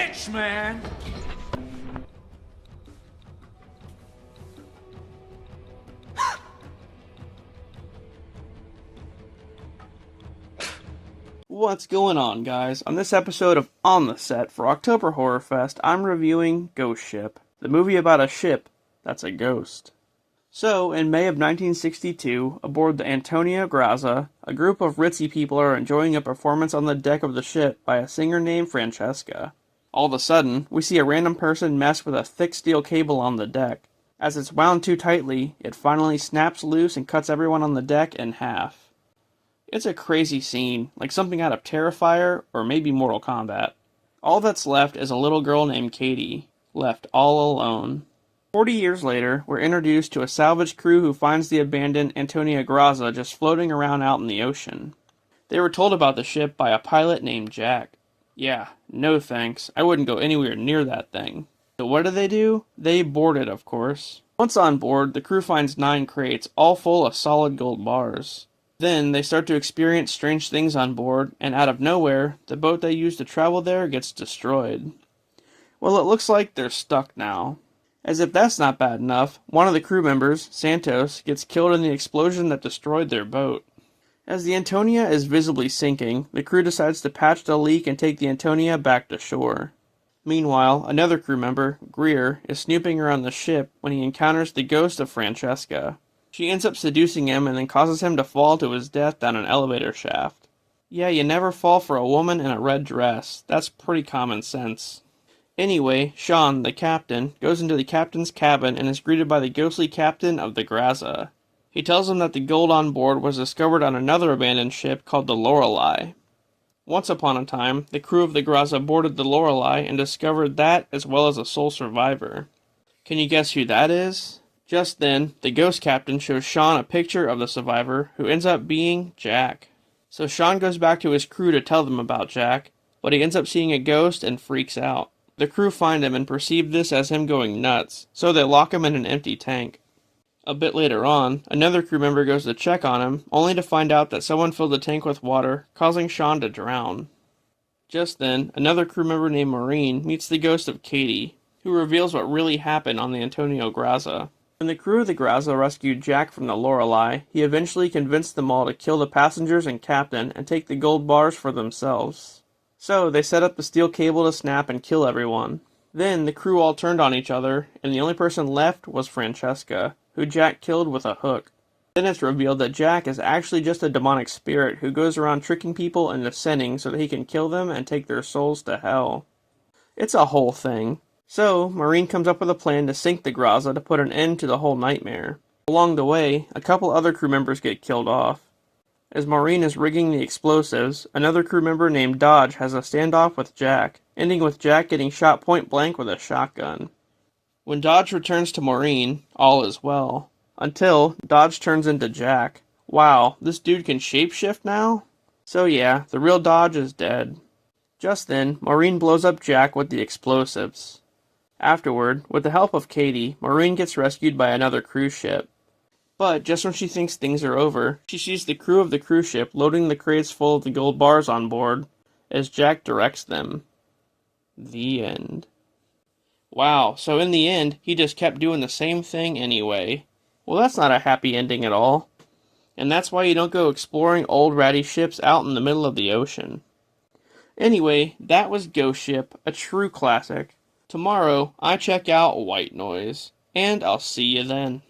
bitch, man! What's going on, guys? On this episode of On the Set for October Horrorfest, I'm reviewing Ghost Ship, the movie about a ship that's a ghost. So, in May of 1962, aboard the Antonia Graza, a group of ritzy people are enjoying a performance on the deck of the ship by a singer named Francesca. All of a sudden, we see a random person mess with a thick steel cable on the deck. As it's wound too tightly, it finally snaps loose and cuts everyone on the deck in half. It's a crazy scene, like something out of Terrifier or maybe Mortal Kombat. All that's left is a little girl named Katie, left all alone. 40 years later, we're introduced to a salvage crew who finds the abandoned Antonia Graza just floating around out in the ocean. They were told about the ship by a pilot named Jack. Yeah, no thanks, I wouldn't go anywhere near that thing. So what do? They board it, of course. Once on board, the crew finds 9 crates, all full of solid gold bars. Then, they start to experience strange things on board, and out of nowhere, the boat they used to travel there gets destroyed. Well, it looks like they're stuck now. As if that's not bad enough, one of the crew members, Santos, gets killed in the explosion that destroyed their boat. As the Antonia is visibly sinking, the crew decides to patch the leak and take the Antonia back to shore. Meanwhile, another crew member, Greer, is snooping around the ship when he encounters the ghost of Francesca. She ends up seducing him and then causes him to fall to his death down an elevator shaft. Yeah, you never fall for a woman in a red dress. That's pretty common sense. Anyway, Sean, the captain, goes into the captain's cabin and is greeted by the ghostly captain of the Graza. He tells him that the gold on board was discovered on another abandoned ship called the Lorelei. Once upon a time, the crew of the Graza boarded the Lorelei and discovered that as well as a sole survivor. Can you guess who that is? Just then, the ghost captain shows Sean a picture of the survivor, who ends up being Jack. So Sean goes back to his crew to tell them about Jack, but he ends up seeing a ghost and freaks out. The crew find him and perceive this as him going nuts, so they lock him in an empty tank. A bit later on, another crew member goes to check on him, only to find out that someone filled the tank with water, causing Sean to drown. Just then, another crew member named Maureen meets the ghost of Katie, who reveals what really happened on the Antonia Graza. When the crew of the Graza rescued Jack from the Lorelei, he eventually convinced them all to kill the passengers and captain and take the gold bars for themselves. So, they set up the steel cable to snap and kill everyone. Then, the crew all turned on each other, and the only person left was Francesca, who Jack killed with a hook. Then it's revealed that Jack is actually just a demonic spirit who goes around tricking people into sinning so that he can kill them and take their souls to hell. It's a whole thing. So, Maureen comes up with a plan to sink the Graza to put an end to the whole nightmare. Along the way, a couple other crew members get killed off. As Maureen is rigging the explosives, another crew member named Dodge has a standoff with Jack, ending with Jack getting shot point blank with a shotgun. When Dodge returns to Maureen, all is well. Until Dodge turns into Jack. Wow, this dude can shapeshift now? So yeah, the real Dodge is dead. Just then, Maureen blows up Jack with the explosives. Afterward, with the help of Katie, Maureen gets rescued by another cruise ship. But just when she thinks things are over, she sees the crew of the cruise ship loading the crates full of the gold bars on board, as Jack directs them. The end. Wow, so in the end, he just kept doing the same thing anyway. Well, that's not a happy ending at all. And that's why you don't go exploring old ratty ships out in the middle of the ocean. Anyway, that was Ghost Ship, a true classic. Tomorrow, I check out White Noise, and I'll see you then.